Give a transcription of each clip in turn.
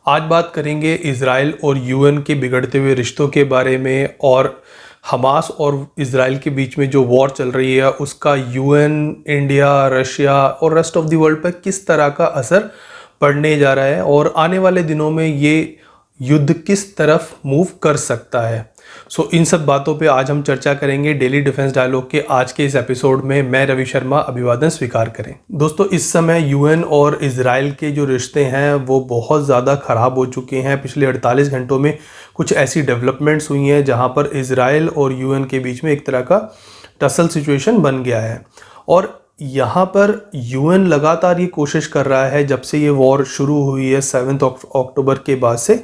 आज बात करेंगे इज़राइल और यूएन के बिगड़ते हुए रिश्तों के बारे में और हमास और इज़राइल के बीच में जो वॉर चल रही है उसका यूएन, इंडिया, रशिया और रेस्ट ऑफ द वर्ल्ड पर किस तरह का असर पड़ने जा रहा है और आने वाले दिनों में ये युद्ध किस तरफ मूव कर सकता है। इन सब बातों पे आज हम चर्चा करेंगे डेली डिफेंस डायलॉग के आज के इस एपिसोड में। मैं रवि शर्मा, अभिवादन स्वीकार करें। दोस्तों, इस समय यूएन और इजराइल के जो रिश्ते हैं वो बहुत ज़्यादा ख़राब हो चुके हैं। पिछले 48 घंटों में कुछ ऐसी डेवलपमेंट्स हुई हैं जहां पर इजराइल और यूएन के बीच में एक तरह का टसल सिचुएशन बन गया है और यहाँ पर यूएन लगातार ये कोशिश कर रहा है जब से ये वॉर शुरू हुई है 7 अक्टूबर के बाद से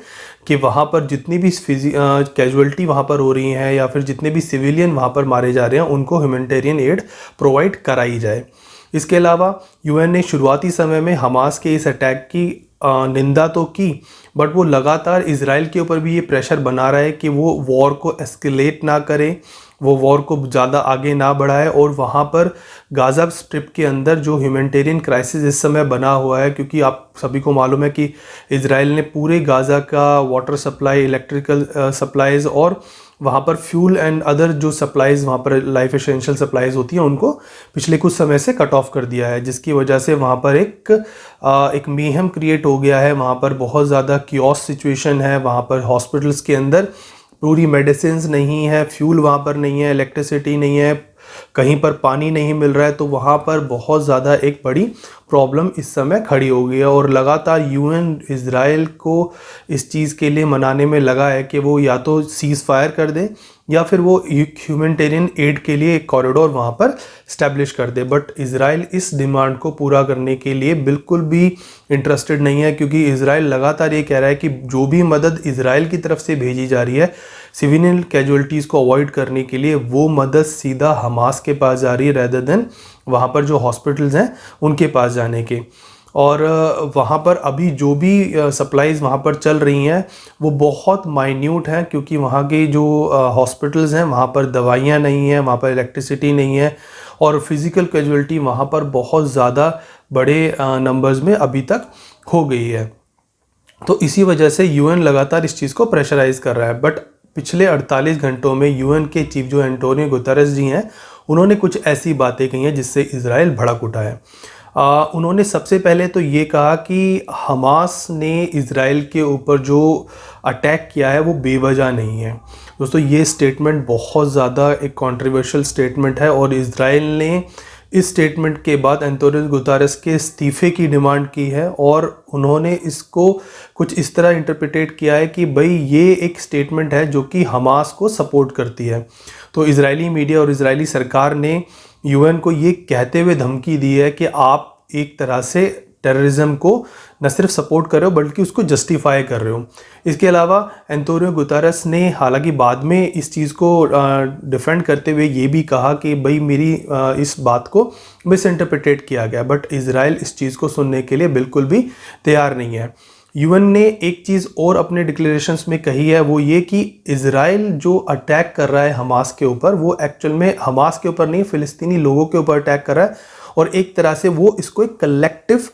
कि वहाँ पर जितनी भी कैजुअल्टी वहाँ पर हो रही हैं या फिर जितने भी सिविलियन वहाँ पर मारे जा रहे हैं उनको ह्यूमैनिटेरियन एड प्रोवाइड कराई जाए। इसके अलावा यूएन ने शुरुआती समय में हमास के इस अटैक की निंदा तो की, बट वो लगातार इजराइल के ऊपर भी ये प्रेशर बना रहा है कि वो वॉर को एस्केलेट ना करे, वो वॉर को ज़्यादा आगे ना बढ़ाए और वहाँ पर गाज़ा स्ट्रिप के अंदर जो ह्यूमैनिटेरियन क्राइसिस इस समय बना हुआ है, क्योंकि आप सभी को मालूम है कि इजराइल ने पूरे गाज़ा का वाटर सप्लाई, इलेक्ट्रिकल सप्लाईज़ और वहाँ पर फ्यूल एंड अदर जो सप्लाईज़ वहाँ पर लाइफ एसेंशियल सप्लाईज़ होती हैं उनको पिछले कुछ समय से कट ऑफ कर दिया है, जिसकी वजह से वहाँ पर एक मीहम क्रिएट हो गया है। वहाँ पर बहुत ज़्यादा कियोस सिचुएशन है। वहाँ पर हॉस्पिटल्स के अंदर पूरी मेडिसिन्स नहीं है, फ्यूल वहाँ पर नहीं है, इलेक्ट्रिसिटी नहीं है, कहीं पर पानी नहीं मिल रहा है। तो वहाँ पर बहुत ज़्यादा एक बड़ी प्रॉब्लम इस समय खड़ी हो गई है और लगातार यूएन इजराइल को इस चीज़ के लिए मनाने में लगा है कि वो या तो सीज़ फायर कर दे या फिर वो ह्यूमैनिटेरियन एड के लिए एक कॉरिडोर वहाँ पर इस्टेब्लिश कर दे। बट इजराइल इस डिमांड को पूरा करने के लिए बिल्कुल भी इंटरेस्टेड नहीं है, क्योंकि इजराइल लगातार ये कह रहा है कि जो भी मदद इजराइल की तरफ से भेजी जा रही है सिविलियन कैजुअल्टीज़ को अवॉइड करने के लिए, वो मदद सीधा हमास के पास जा रही है रेदर देन वहाँ पर जो हॉस्पिटल्स हैं उनके पास जाने के। और वहाँ पर अभी जो भी सप्लाईज़ वहाँ पर चल रही हैं वो बहुत माइन्यूट हैं, क्योंकि वहाँ के जो हॉस्पिटल्स हैं वहाँ पर दवाइयाँ नहीं हैं, वहाँ पर इलेक्ट्रिसिटी नहीं है और फिज़िकल कैजुअल्टी वहाँ पर बहुत ज़्यादा बड़े नंबर्स में अभी तक हो गई है। तो इसी वजह से यूएन लगातार इस चीज़ को प्रेशराइज़ कर रहा है। बट पिछले 48 घंटों में यूएन के चीफ जो एंटोनियो गुतेरेस जी हैं उन्होंने कुछ ऐसी बातें कही हैं जिससे इजराइल भड़क उठा है। उन्होंने सबसे पहले तो ये कहा कि हमास ने इजराइल के ऊपर जो अटैक किया है वो बेवजह नहीं है। दोस्तों, ये स्टेटमेंट बहुत ज़्यादा एक कंट्रोवर्शियल स्टेटमेंट है और इजराइल ने इस स्टेटमेंट के बाद एंटोनियो गुतेरेस के इस्तीफे की डिमांड की है और उन्होंने इसको कुछ इस तरह इंटरप्रिटेट किया है कि भाई ये एक स्टेटमेंट है जो कि हमास को सपोर्ट करती है। तो इजरायली मीडिया और इजरायली सरकार ने यूएन को ये कहते हुए धमकी दी है कि आप एक तरह से टेररिज्म को न सिर्फ सपोर्ट कर रहे हो बल्कि उसको जस्टिफाई कर रहे हो। इसके अलावा एंटोनियो गुतेरेस ने हालांकि बाद में इस चीज़ को डिफेंड करते हुए ये भी कहा कि भाई मेरी इस बात को मिस इंटरप्रिटेट किया गया, बट इजराइल इस चीज़ को सुनने के लिए बिल्कुल भी तैयार नहीं है। यूएन ने एक चीज़ और अपने डिक्लेरेशंस में कही है, वो ये कि इजराइल जो अटैक कर रहा है हमास के ऊपर वो एक्चुअल में हमास के ऊपर नहीं, फ़िलिस्तीनी लोगों के ऊपर अटैक कर रहा है और एक तरह से वो इसको एक कलेक्टिव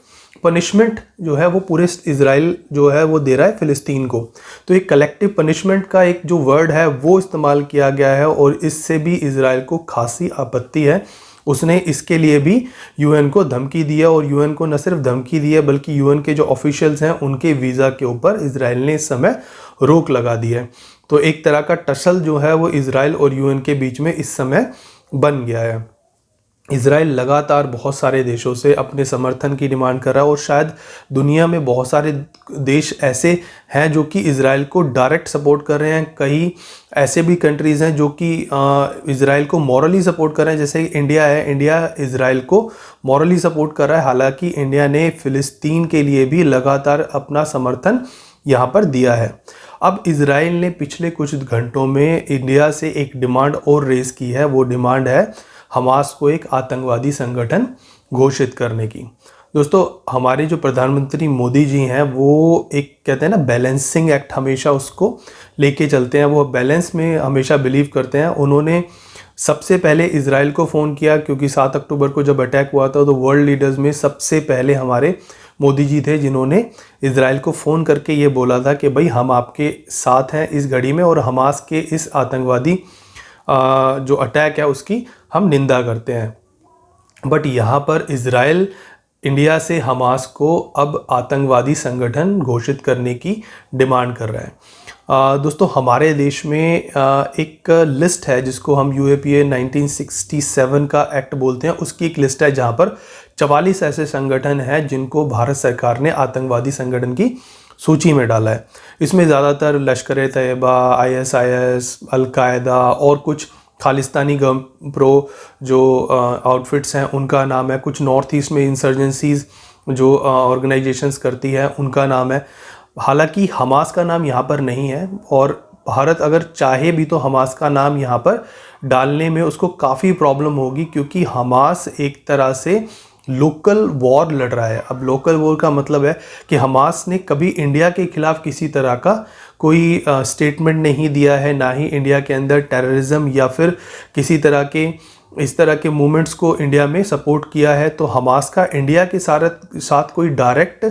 पनिशमेंट जो है वो पूरे इजराइल जो है वो दे रहा है फ़िलिस्तीन को। तो एक कलेक्टिव पनिशमेंट का एक जो वर्ड है वो इस्तेमाल किया गया है और इससे भी इजराइल को खासी आपत्ति है। उसने इसके लिए भी यूएन को धमकी दी है और यूएन को न सिर्फ धमकी दी है बल्कि यूएन के जो ऑफिशियल्स हैं उनके वीज़ा के ऊपर इजराइल ने इस समय रोक लगा दी है। तो एक तरह का टसल जो है वो इजराइल और यूएन के बीच में इस समय बन गया है। इजराइल लगातार बहुत सारे देशों से अपने समर्थन की डिमांड कर रहा है और शायद दुनिया में बहुत सारे देश ऐसे हैं जो कि इजराइल को डायरेक्ट सपोर्ट कर रहे हैं। कई ऐसे भी कंट्रीज़ हैं जो कि इजराइल को मॉरली सपोर्ट कर रहे हैं, जैसे इंडिया है। इंडिया इजराइल को मॉरली सपोर्ट कर रहा है, हालांकि इंडिया ने फ़िलिस्तीन के लिए भी लगातार अपना समर्थन यहाँ पर दिया है। अब इजराइल ने पिछले कुछ घंटों में इंडिया से एक डिमांड और रेज़ की है, वो डिमांड है हमास को एक आतंकवादी संगठन घोषित करने की। दोस्तों, हमारे जो प्रधानमंत्री मोदी जी हैं वो एक कहते हैं ना बैलेंसिंग एक्ट, हमेशा उसको लेके चलते हैं, वो बैलेंस में हमेशा बिलीव करते हैं। उन्होंने सबसे पहले इजराइल को फ़ोन किया क्योंकि 7 अक्टूबर को जब अटैक हुआ था तो वर्ल्ड लीडर्स में सबसे पहले हमारे मोदी जी थे जिन्होंने इजराइल को फ़ोन करके ये बोला था कि भाई हम आपके साथ हैं इस घड़ी में और हमास के इस आतंकवादी जो अटैक है उसकी हम निंदा करते हैं। बट यहाँ पर इजराइल इंडिया से हमास को अब आतंकवादी संगठन घोषित करने की डिमांड कर रहा है। दोस्तों हमारे देश में एक लिस्ट है जिसको हम यूएपीए 1967 का एक्ट बोलते हैं, उसकी एक लिस्ट है जहाँ पर 44 ऐसे संगठन हैं जिनको भारत सरकार ने आतंकवादी संगठन की सूची में डाला है। इसमें ज़्यादातर लश्कर तैयबा, आईएसआईएस, अलकायदा और कुछ खालिस्तानी प्रो जो आउटफिट्स हैं उनका नाम है। कुछ नॉर्थ ईस्ट में इंसर्जेंसीज जो ऑर्गेनाइजेशंस करती है उनका नाम है। हालांकि हमास का नाम यहाँ पर नहीं है और भारत अगर चाहे भी तो हमास का नाम यहाँ पर डालने में उसको काफ़ी प्रॉब्लम होगी, क्योंकि हमास एक तरह से लोकल वॉर लड़ रहा है। अब लोकल वॉर का मतलब है कि हमास ने कभी इंडिया के खिलाफ किसी तरह का कोई स्टेटमेंट नहीं दिया है, ना ही इंडिया के अंदर टेररिज्म या फिर किसी तरह के इस तरह के मूवमेंट्स को इंडिया में सपोर्ट किया है। तो हमास का इंडिया के साथ कोई डायरेक्ट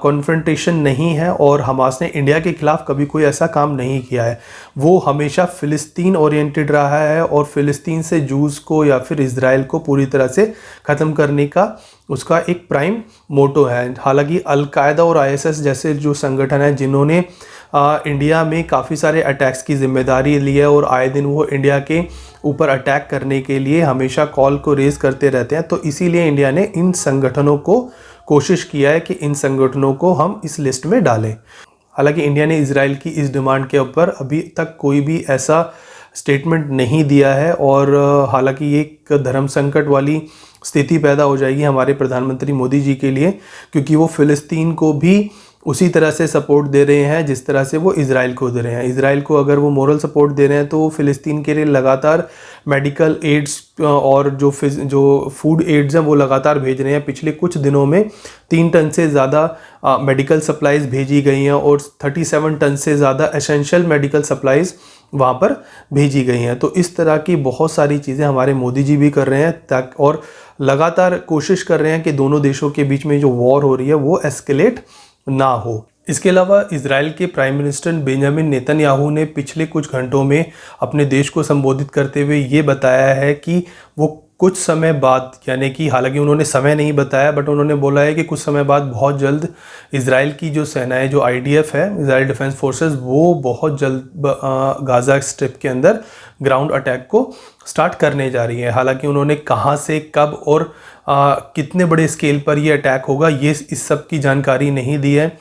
कॉन्फ्रंटेशन नहीं है और हमास ने इंडिया के खिलाफ कभी कोई ऐसा काम नहीं किया है। वो हमेशा फ़िलिस्तीन ओरिएंटेड रहा है और फ़िलिस्तीन से जूस को या फिर इजराइल को पूरी तरह से ख़त्म करने का उसका एक प्राइम मोटो है। हालांकि अलकायदा और आईएसआईएस जैसे जो संगठन हैं जिन्होंने इंडिया में काफ़ी सारे अटैक्स की जिम्मेदारी ली है और आए दिन वो इंडिया के ऊपर अटैक करने के लिए हमेशा कॉल को रेज़ करते रहते हैं, तो इसीलिए इंडिया ने इन संगठनों को कोशिश किया है कि इन संगठनों को हम इस लिस्ट में डालें। हालांकि इंडिया ने इजराइल की इस डिमांड के ऊपर अभी तक कोई भी ऐसा स्टेटमेंट नहीं दिया है और हालांकि ये एक धर्म संकट वाली स्थिति पैदा हो जाएगी हमारे प्रधानमंत्री मोदी जी के लिए, क्योंकि वो फ़िलिस्तीन को भी उसी तरह से सपोर्ट दे रहे हैं जिस तरह से वो इजराइल को दे रहे हैं। इजराइल को अगर वो मोरल सपोर्ट दे रहे हैं तो वो फ़िलिस्तीन के लिए लगातार मेडिकल एड्स और जो फूड एड्स हैं वो लगातार भेज रहे हैं। पिछले कुछ दिनों में 3 टन से ज़्यादा मेडिकल सप्लाईज़ भेजी गई हैं और 37 टन से ज़्यादा एसेंशियल मेडिकल सप्लाईज़ वहाँ पर भेजी गई हैं। तो इस तरह की बहुत सारी चीज़ें हमारे मोदी जी भी कर रहे हैं और लगातार कोशिश कर रहे हैं कि दोनों देशों के बीच में जो वॉर हो रही है वो एस्केलेट ना हो। इसके अलावा इजराइल के प्राइम मिनिस्टर बेंजामिन नेतन्याहू ने पिछले कुछ घंटों में अपने देश को संबोधित करते हुए ये बताया है कि वो कुछ समय बाद, यानी कि हालांकि उन्होंने समय नहीं बताया बट उन्होंने बोला है कि कुछ समय बाद बहुत जल्द इजराइल की जो सेनाएं जो आईडीएफ है, इजराइल डिफेंस फोर्सेस, वो बहुत जल्द गाज़ा स्ट्रिप के अंदर ग्राउंड अटैक को स्टार्ट करने जा रही है। हालांकि उन्होंने कहां से, कब और कितने बड़े स्केल पर ये अटैक होगा ये इस सब की जानकारी नहीं दी है।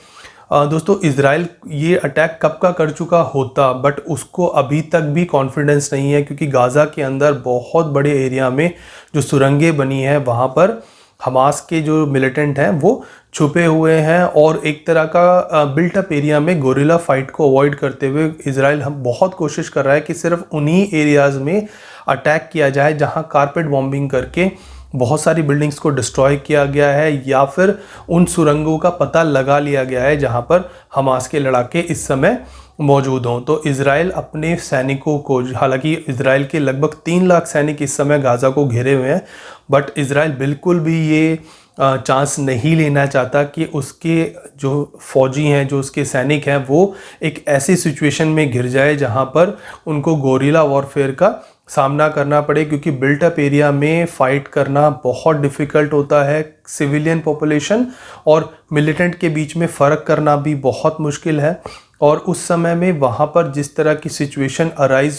दोस्तों इजराइल ये अटैक कब का कर चुका होता, बट उसको अभी तक भी कॉन्फिडेंस नहीं है, क्योंकि गाज़ा के अंदर बहुत बड़े एरिया में जो सुरंगें बनी हैं वहाँ पर हमास के जो मिलिटेंट हैं वो छुपे हुए हैं और एक तरह का बिल्ट अप एरिया में गोरिल्ला फाइट को अवॉइड करते हुए इजराइल हम बहुत कोशिश कर रहा है कि सिर्फ उन्हीं एरियाज़ में अटैक किया जाए जहाँ कारपेट बॉम्बिंग करके बहुत सारी बिल्डिंग्स को डिस्ट्रॉय किया गया है या फिर उन सुरंगों का पता लगा लिया गया है जहां पर हमास के लड़ाके इस समय मौजूद हों। तो इजराइल अपने सैनिकों को, हालांकि इजराइल के लगभग 3 लाख सैनिक इस समय गाज़ा को घेरे हुए हैं, बट इजराइल बिल्कुल भी ये चांस नहीं लेना चाहता कि उसके जो फौजी हैं, जो उसके सैनिक हैं, वो एक ऐसी सिचुएशन में घिर जाए जहां पर उनको गोरिल्ला वॉरफेयर का सामना करना पड़े, क्योंकि बिल्ट अप एरिया में फ़ाइट करना बहुत डिफ़िकल्ट होता है। सिविलियन पॉपुलेशन और मिलिटेंट के बीच में फ़र्क करना भी बहुत मुश्किल है और उस समय में वहाँ पर जिस तरह की सिचुएशन अराइज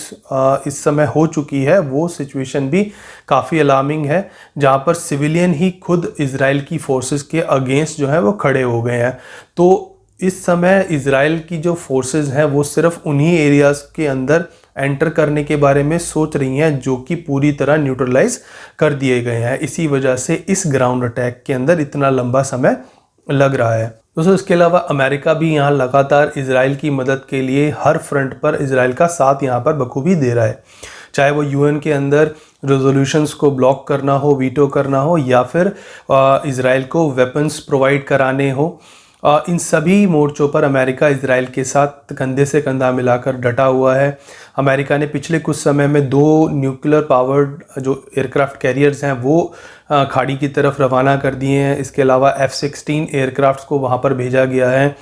इस समय हो चुकी है वो सिचुएशन भी काफ़ी अलार्मिंग है, जहाँ पर सिविलियन ही खुद इजराइल की फोर्सेस के अगेंस्ट जो है वो खड़े हो गए हैं। तो इस समय इजराइल की जो फोर्सेस हैं वो सिर्फ उन्हीं एरियाज़ के अंदर एंटर करने के बारे में सोच रही हैं जो कि पूरी तरह न्यूट्रलाइज कर दिए गए हैं। इसी वजह से इस ग्राउंड अटैक के अंदर इतना लंबा समय लग रहा है। दोस्तों इसके अलावा अमेरिका भी यहाँ लगातार इजराइल की मदद के लिए हर फ्रंट पर इजराइल का साथ यहाँ पर बखूबी दे रहा है, चाहे वो यूएन के अंदर रेजोल्यूशंस को ब्लॉक करना हो, वीटो करना हो, या फिर इजराइल को वेपन्स प्रोवाइड कराने हो। इन सभी मोर्चों पर अमेरिका इजराइल के साथ कंधे से कंधा मिलाकर डटा हुआ है। अमेरिका ने पिछले कुछ समय में 2 न्यूक्लियर पावर्ड जो एयरक्राफ्ट कैरियर्स हैं वो खाड़ी की तरफ रवाना कर दिए हैं। इसके अलावा F-16 एयरक्राफ्ट्स को वहाँ पर भेजा गया है।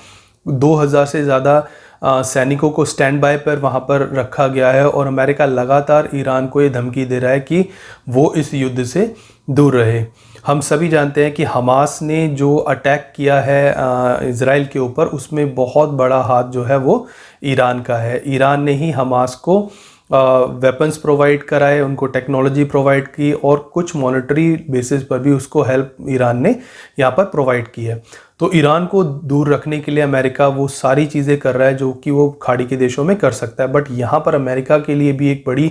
2000 से ज़्यादा सैनिकों को स्टैंड बाय पर वहाँ पर रखा गया है और अमेरिका लगातार ईरान को ये धमकी दे रहा है कि वो इस युद्ध से दूर रहे। हम सभी जानते हैं कि हमास ने जो अटैक किया है इज़राइल के ऊपर, उसमें बहुत बड़ा हाथ जो है वो ईरान का है। ईरान ने ही हमास को वेपन्स प्रोवाइड कराए, उनको टेक्नोलॉजी प्रोवाइड की और कुछ मॉनेटरी बेसिस पर भी उसको हेल्प ईरान ने यहाँ पर प्रोवाइड की है। तो ईरान को दूर रखने के लिए अमेरिका वो सारी चीज़ें कर रहा है जो कि वो खाड़ी के देशों में कर सकता है। बट यहाँ पर अमेरिका के लिए भी एक बड़ी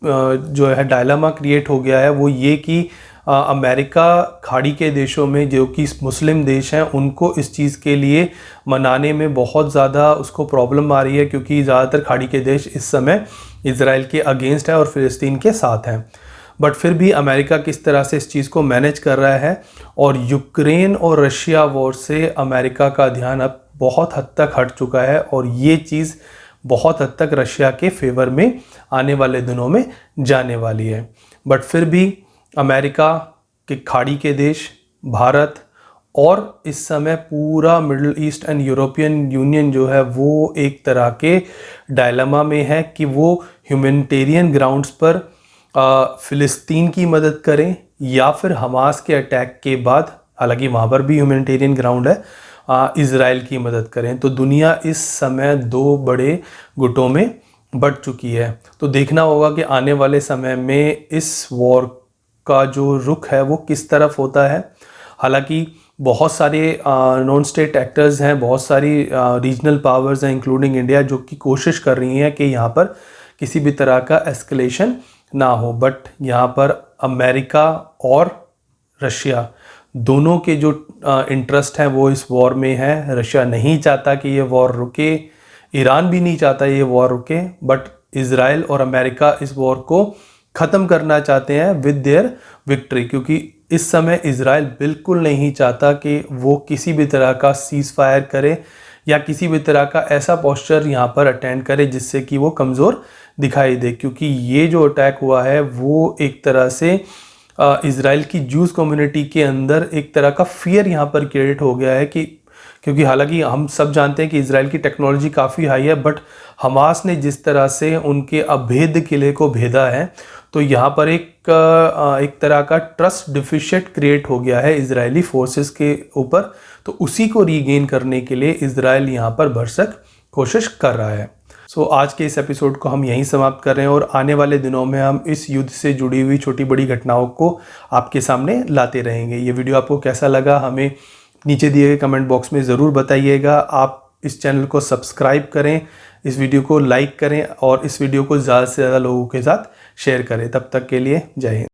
जो है डायलेमा क्रिएट हो गया है, वो ये कि अमेरिका खाड़ी के देशों में जो कि मुस्लिम देश हैं उनको इस चीज़ के लिए मनाने में बहुत ज़्यादा उसको प्रॉब्लम आ रही है, क्योंकि ज़्यादातर खाड़ी के देश इस समय इज़राइल के अगेंस्ट है और फ़िलिस्तीन के साथ हैं। बट फिर भी अमेरिका किस तरह से इस चीज़ को मैनेज कर रहा है, और यूक्रेन और रशिया वॉर से अमेरिका का ध्यान अब बहुत हद तक हट चुका है और ये चीज़ बहुत हद तक रशिया के फेवर में आने वाले दिनों में जाने वाली है। बट फिर भी अमेरिका के खाड़ी के देश, भारत और इस समय पूरा middle east and European union जो है वो एक तरह के डायलेमा में है कि वो ह्यूमैनिटेरियन ग्राउंड्स पर फ़िलिस्तीन की मदद करें या फिर हमास के अटैक के बाद, हालांकि वहाँ पर भी ह्यूमैनिटेरियन ग्राउंड है, इज़राइल की मदद करें। तो दुनिया इस समय 2 बड़े गुटों में बंट चुकी है। तो देखना होगा कि आने वाले समय में इस वॉर का जो रुख है वो किस तरफ होता है। हालांकि बहुत सारे नॉन स्टेट एक्टर्स हैं, बहुत सारी रीजनल पावर्स हैं इंक्लूडिंग इंडिया, जो कि कोशिश कर रही हैं कि यहाँ पर किसी भी तरह का एस्केलेशन ना हो। बट यहाँ पर अमेरिका और रशिया दोनों के जो इंटरेस्ट हैं वो इस वॉर में है। रशिया नहीं चाहता कि ये वॉर रुके, ईरान भी नहीं चाहता ये वॉर रुके, बट इज़राइल और अमेरिका इस वॉर को ख़त्म करना चाहते हैं विद देयर विक्ट्री, क्योंकि इस समय इज़राइल बिल्कुल नहीं चाहता कि वो किसी भी तरह का सीज़ फायर करे या किसी भी तरह का ऐसा पोस्चर यहाँ पर अटेंड करे जिससे कि वो कमज़ोर दिखाई दे। क्योंकि ये जो अटैक हुआ है वो एक तरह से इज़राइल की जूस कम्युनिटी के अंदर एक तरह का फियर यहाँ पर क्रिएट हो गया है कि, क्योंकि हालांकि हम सब जानते हैं कि इज़राइल की टेक्नोलॉजी काफ़ी हाई है, बट हमास ने जिस तरह से उनके अभेद्य किले को भेदा है, तो यहाँ पर एक तरह का ट्रस्ट डिफिशिएंट क्रिएट हो गया है इजरायली फोर्सेस के ऊपर। तो उसी को रीगेन करने के लिए इजराइल यहाँ पर भरसक कोशिश कर रहा है। सो आज के इस एपिसोड को हम यहीं समाप्त कर रहे हैं और आने वाले दिनों में हम इस युद्ध से जुड़ी हुई छोटी बड़ी घटनाओं को आपके सामने लाते रहेंगे। ये वीडियो आपको कैसा लगा हमें नीचे दिए गए कमेंट बॉक्स में ज़रूर बताइएगा। आप इस चैनल को सब्सक्राइब करें, इस वीडियो को लाइक करें और इस वीडियो को ज़्यादा से ज़्यादा लोगों के साथ शेयर करें। तब तक के लिए जय हिंद।